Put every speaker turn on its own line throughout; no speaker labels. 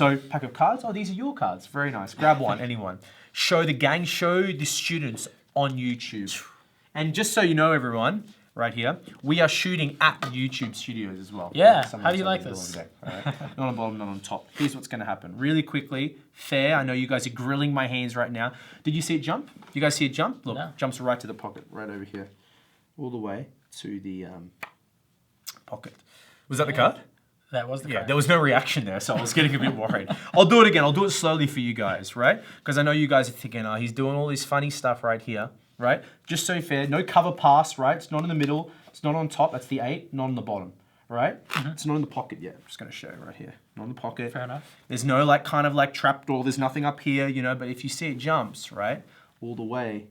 So, pack of cards. Oh, these are your cards. Very nice. Grab one, anyone. Show the gang, show the students on YouTube. And just so you know, everyone, right here, we are shooting at YouTube Studios as well.
Yeah, how do you like this?
All right? Not on bottom, not on top. Here's what's going to happen. Really quickly, fair. I know you guys are grilling my hands right now. Did you see it jump? You guys see it jump? Look,
No.
jumps right to the pocket, right over here. All the way to the pocket. Was that the card?
That was the
Yeah,
card.
there was no reaction there, so I was getting a bit worried. I'll do it again. I'll do it slowly for you guys, right? Because I know you guys are thinking, oh, he's doing all this funny stuff right here, right? Just so fair, no cover pass, right? It's not in the middle. It's not on top. That's the 8, not on the bottom, right? It's not in the pocket yet. I'm just going to show you right here. Not in the pocket.
Fair enough.
There's no like kind of like trapdoor. There's nothing up here, you know, but if you see it jumps, right? All the way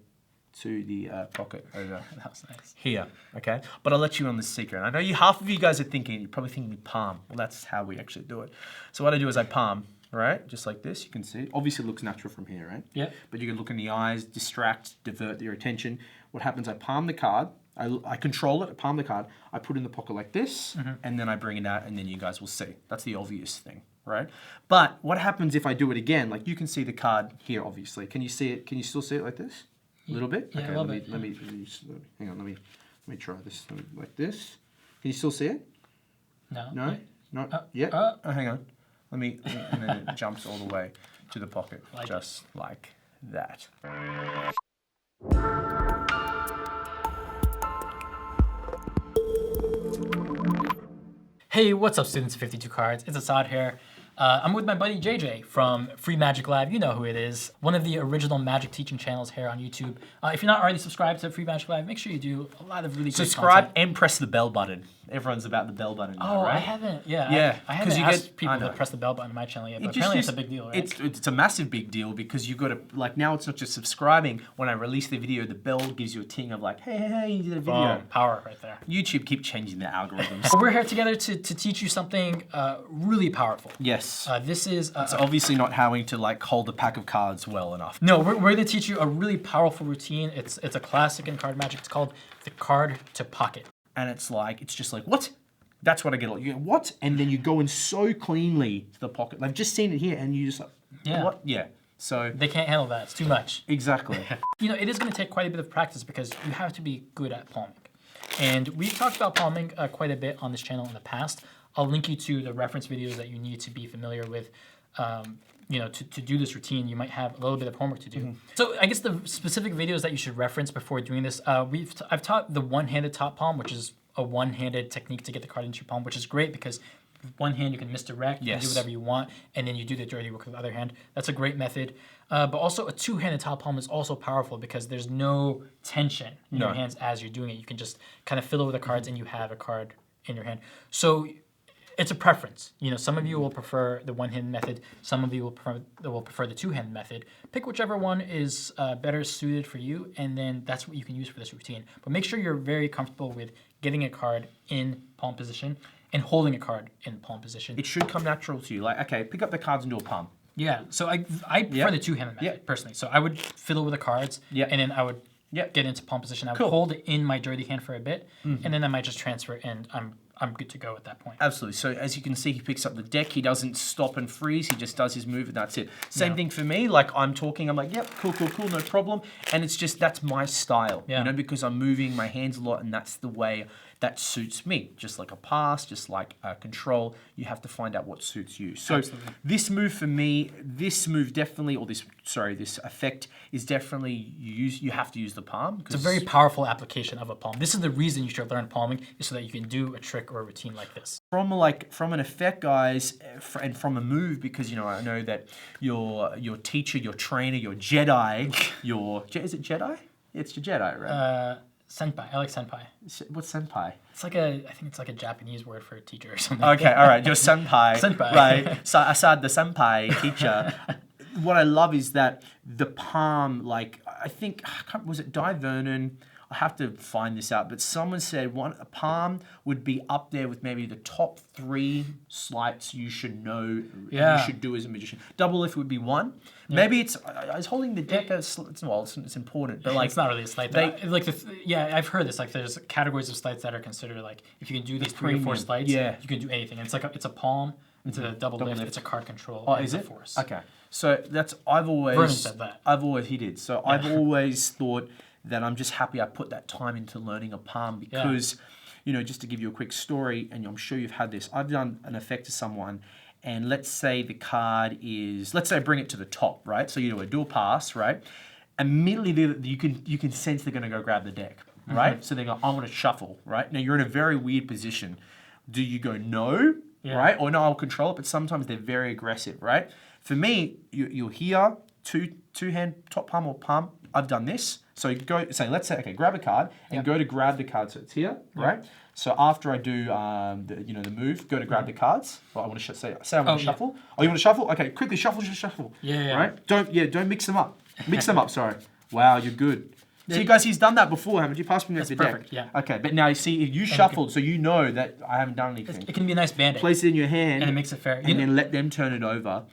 to the pocket over
That was nice.
here, okay? But I'll let you in on this secret. I know half of you guys are thinking, you're probably thinking palm. Well, that's how we actually do it. So what I do is I palm, right? Just like this, you can see it. Obviously it looks natural from here, right?
Yeah.
But you can look in the eyes, distract, divert your attention. What happens, I palm the card, I control it, I palm the card, I put it in the pocket like this, and then I bring it out, and then you guys will see. That's the obvious thing, right? But what happens if I do it again? Like you can see the card here, obviously. Can you see it? Can you still see it like this? A little bit?
Yeah,
Okay,
a little
let
bit,
me hang on, let me try this. Like this. Can you still see it?
No.
No?
Wait.
Not yet? Oh, hang on. Let me, and then it jumps all the way to the pocket,
Like
just like that.
Hey, what's up, students of 52 Cards? It's Assad here. I'm with my buddy JJ from Free Magic Lab. You know who it is. One of the original magic teaching channels here on YouTube. If you're not already subscribed to Free Magic Lab, make sure you do. A lot of really great
Subscribe
content.
and press the bell button. Everyone's about the bell button now,
Oh,
right?
I haven't. Yeah.
Yeah,
I
'cause
haven't
you
asked
get-
people
I
to
know.
press the bell button on my channel yet, but
It just
apparently
used-
it's a big deal, right?
It's a massive big deal because you got to, like, now it's not just subscribing. When I release the video, the bell gives you a ting of like, hey, you did a video.
Boom. Power right there.
YouTube keep changing their algorithms.
So we're here together to teach you something really powerful.
Yes.
This is
It's obviously not having to like hold a pack of cards well enough.
no, we're going to teach you a really powerful routine. It's a classic in card magic. It's called the card to pocket.
And it's just like, what? That's what I get. You go, what? And then you go in so cleanly to the pocket. I've just seen it here and you just like,
Yeah.
what? Yeah. So,
They can't handle that. It's too much.
exactly.
You know, it is going to take quite a bit of practice because you have to be good at palming. And we've talked about palming quite a bit on this channel in the past. I'll link you to the reference videos that you need to be familiar with. You know, to do this routine, you might have a little bit of homework to do. So I guess the specific videos that you should reference before doing this, I've taught the one-handed top palm, which is a one-handed technique to get the card into your palm, which is great because with one hand you can misdirect, you can do
Yes.
whatever you want, and then you do the dirty work with the other hand. That's a great method. But also a two-handed top palm is also powerful because there's no tension in your hands as you're doing it. You can just kind of fiddle with the cards and you have a card in your hand. So it's a preference. You know, some of you will prefer the one-hand method. Some of you will prefer the two-hand method. Pick whichever one is better suited for you, and then that's what you can use for this routine. But make sure you're very comfortable with getting a card in palm position and holding a card in palm position.
It should come natural to you. Like, okay, pick up the cards and do a palm.
Yeah. So I prefer the two-handed method personally. So I would fiddle with the cards, and then I would get into palm position. I would hold it in my dirty hand for a bit, and then I might just transfer it, and I'm good to go at that point.
Absolutely. So as you can see, he picks up the deck. He doesn't stop and freeze. He just does his move and that's it. Same thing for me. Like I'm talking, I'm like, yep, cool, no problem. And it's just, that's my style, you know, because I'm moving my hands a lot and that's the way that suits me. Just like a pass, just like a control, you have to find out what suits you. So this move for me, this move definitely, or this effect is definitely, you have to use the palm.
It's a very powerful application of a palm. This is the reason you should learn palming, is so that you can do a trick or a routine like this.
From an effect, guys, and from a move, because, you know, I know that your teacher, your trainer, your Jedi, is it Jedi? It's your Jedi, right?
Senpai. I like senpai.
What's senpai?
It's like I think it's like a Japanese word for a teacher or something.
Okay, all right, your senpai.
Senpai.
Right. So Assad, the senpai teacher. What I love is that the palm, like, I think, was it Di Vernon? I have to find this out, but someone said a palm would be up there with maybe the top 3 sleights you should know, you should do as a magician. Double lift would be 1. Maybe I was holding the deck as, it's important, but like...
It's not really a sleight. I've heard this, like there's categories of sleights that are considered like, if you can do these 3 or 4 sleights, you can do anything. And it's like it's a palm, It's a double lift. It's a card control.
Oh,
and
is
a
it?
force.
Okay. So I've always...
Vernon said that.
He did. So I've always thought that I'm just happy I put that time into learning a palm because, just to give you a quick story, and I'm sure you've had this, I've done an effect to someone, and let's say the card is, let's say I bring it to the top, right? So you do a dual pass, right? Immediately you can sense they're going to go grab the deck, right? So they go, I'm going to shuffle, right? Now you're in a very weird position. Do you go no, right? Or no, I'll control it, but sometimes they're very aggressive, right? For me, you'll hear two hand top palm or palm. I've done this. So let's say, okay, grab a card and go to grab the card. So it's here, right? So after I do the move, go to grab the cards. Well, I want to say I want to shuffle. Oh, you want to shuffle? Okay, quickly shuffle.
Yeah.
Right? Don't mix them up. Mix them up. Sorry. Wow, you're good. See, guys, he's done that before, haven't you? Pass me the deck.
Perfect. Yeah.
Okay, but now you see, you shuffled, so you know that I haven't done anything.
It can be a nice band-aid.
Place it in your hand,
and it makes it fair.
And then let them turn it over.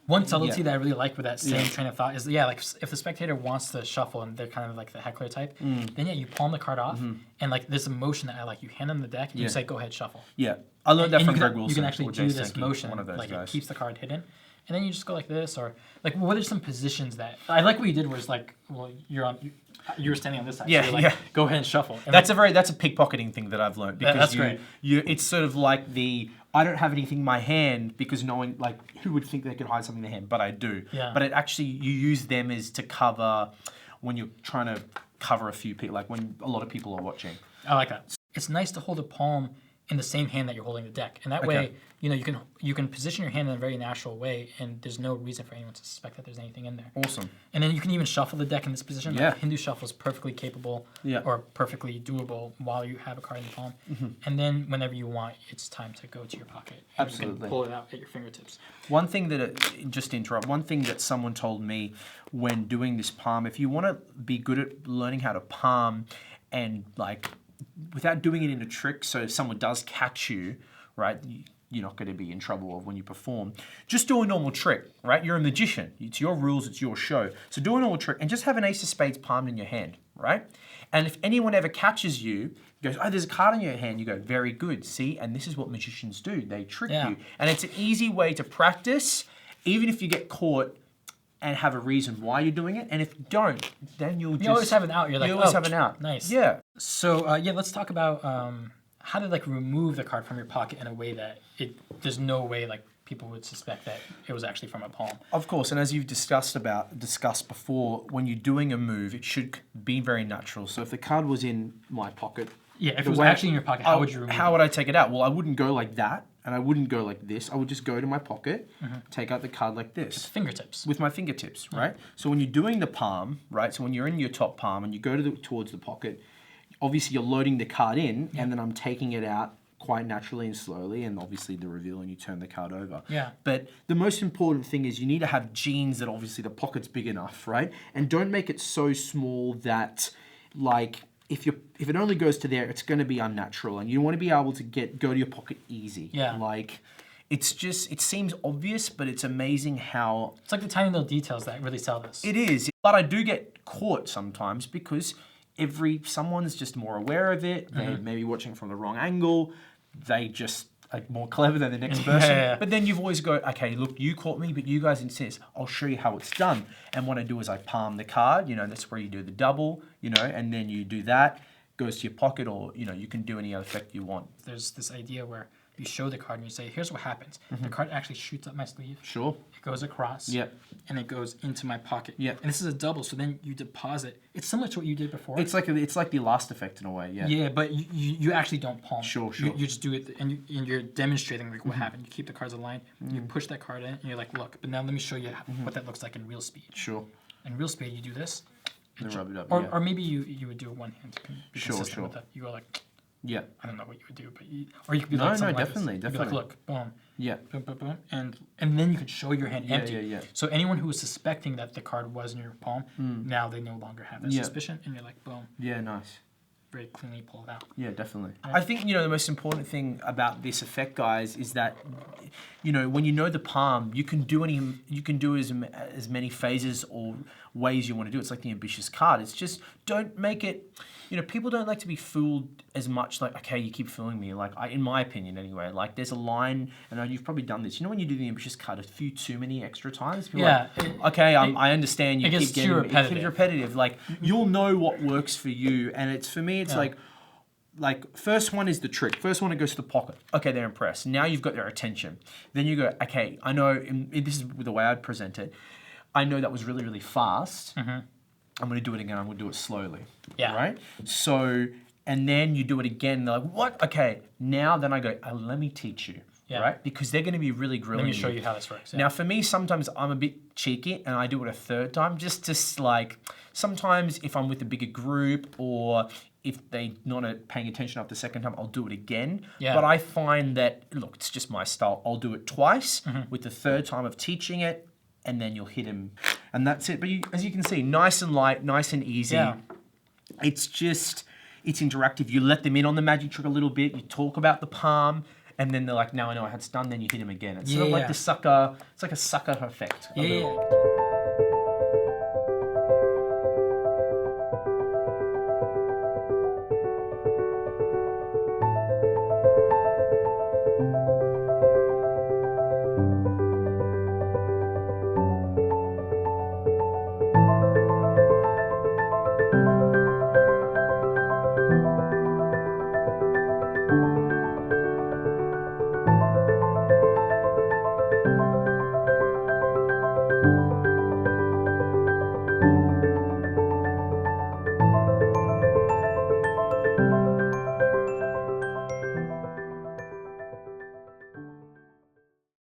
One subtlety that I really like with that same train of thought is, like if the spectator wants to shuffle and they're kind of like the heckler type, then you palm the card off, and like there's a motion that I like. You hand them the deck, and you say, "Go ahead, shuffle."
Yeah, I learned that from Greg Wilson.
You can actually do this
Sankey,
motion,
one of those
like
guys.
it keeps the card hidden, and then you just go like this, or like what are some positions that I like? What you did was like, well, you were standing on this side.
Yeah,
so you're like, go ahead and shuffle. And
that's a pickpocketing thing that I've learned because
that's great.
It's sort of like I don't have anything in my hand because no one, like, who would think they could hide something in their hand, but I do.
Yeah.
But it actually, you use them as to cover when you're trying to cover a few people, like when a lot of people are watching.
I like that. It's nice to hold a palm in the same hand that you're holding the deck, and that way, you can position your hand in a very natural way, and there's no reason for anyone to suspect that there's anything in there.
Awesome.
And then you can even shuffle the deck in this position.
Yeah.
Like Hindu shuffle is perfectly capable or perfectly doable while you have a card in the palm. And then whenever you want, it's time to go to your pocket. And
Absolutely.
you can pull it out at your fingertips.
One thing one thing that someone told me when doing this palm, if you want to be good at learning how to palm and like without doing it in a trick, so if someone does catch you, right, you're not going to be in trouble when you perform. Just do a normal trick, right? You're a magician. It's your rules, it's your show. So do a normal trick and just have an ace of spades palmed in your hand, right? And if anyone ever catches you, goes, oh, there's a card in your hand, you go, very good, see? And this is what magicians do. They trick you. And it's an easy way to practice, even if you get caught and have a reason why you're doing it. And if you don't, then you
always have an out. You're like,
you always have an out.
Nice.
Yeah.
So let's talk about how to like remove the card from your pocket in a way that there's no way like people would suspect that it was actually from a palm.
Of course, and as you've discussed before, when you're doing a move, it should be very natural. So if the card was in my pocket,
if it was actually in your pocket, how would you remove it?
How would I take it out? Well, I wouldn't go like that, and I wouldn't go like this. I would just go to my pocket, take out the card like this.
With fingertips.
With my fingertips, right? So when you're doing the palm, right? So when you're in your top palm and you go towards the pocket, obviously you're loading the card in, and then I'm taking it out quite naturally and slowly, and obviously the reveal and you turn the card over.
Yeah.
But the most important thing is you need to have genes that obviously the pocket's big enough, right? And don't make it so small that like if it only goes to there, it's going to be unnatural, and you want to be able to go to your pocket easy.
Yeah.
Like it seems obvious, but it's amazing how
it's like the tiny little details that really sell this.
It is, but I do get caught sometimes because someone's just more aware of it. They may be watching from the wrong angle. They just are more clever than the next person. But then you've always go, okay, look, you caught me, but you guys insist. I'll show you how it's done. And what I do is I palm the card. That's where you do the double. And then you do that. Goes to your pocket, or you can do any other effect you want.
There's this idea where you show the card and you say, here's what happens. The card actually shoots up my sleeve.
Sure.
It goes across.
Yep.
And it goes into my pocket.
Yep.
And this is a double, so then you deposit. It's similar to what you did before.
It's like the last effect in a way, yeah.
Yeah, but you actually don't palm.
Sure.
You just do it, and you're demonstrating like what happened. You keep the cards aligned. You push that card in, and you're like, look, but now let me show you what that looks like in real speed.
Sure.
In real speed, you do this.
Then rub it up,
or maybe you would do it one hand to be consistent with that. You go like...
Yeah.
I don't know what you would do, but or you could be like something
definitely.
You'd be like, look, boom.
Yeah.
Boom, boom, boom, and then you could show your hand empty.
Yeah.
So anyone who was suspecting that the card was in your palm, now they no longer have that suspicion, and you're like, boom.
Yeah, nice.
very cleanly pull it out.
Yeah, definitely. I think, the most important thing about this effect, guys, is that, when you know the palm, you can do as many phases or ways you want to do it. It's like the ambitious card. It's just, don't make it, people don't like to be fooled as much, like, okay, you keep fooling me. Like, in my opinion anyway, like there's a line, and you've probably done this, when you do the ambitious card a few too many extra times, people are like, okay, I understand you keep getting it. It keeps repetitive. Like, you'll know what works for you, and for me, it's like first one is the trick. First one, it goes to the pocket. Okay, they're impressed. Now you've got their attention. Then you go, okay, I know, this is the way I'd present it. I know that was really, really fast. Mm-hmm. I'm going to do it again. I'm going to do it slowly. Yeah. Right? So, and then you do it again. They're like, what? Okay, now then I go, let me teach you. Yeah. Right? Because they're going to be really grilling you.
Let me show you how this works. Yeah.
Now, for me, sometimes I'm a bit cheeky and I do it a third time just to like, sometimes if I'm with a bigger group or if they're not paying attention after the second time, I'll do it again. Yeah. But I find that, look, it's just my style. I'll do it twice with the third time of teaching it, and then you'll hit him. And that's it. But as you can see, nice and light, nice and easy. Yeah. It's interactive. You let them in on the magic trick a little bit. You talk about the palm. And then they're like, now I know how it's done. Then you hit him again. It's sort of like the sucker. It's like a sucker effect.
Yeah.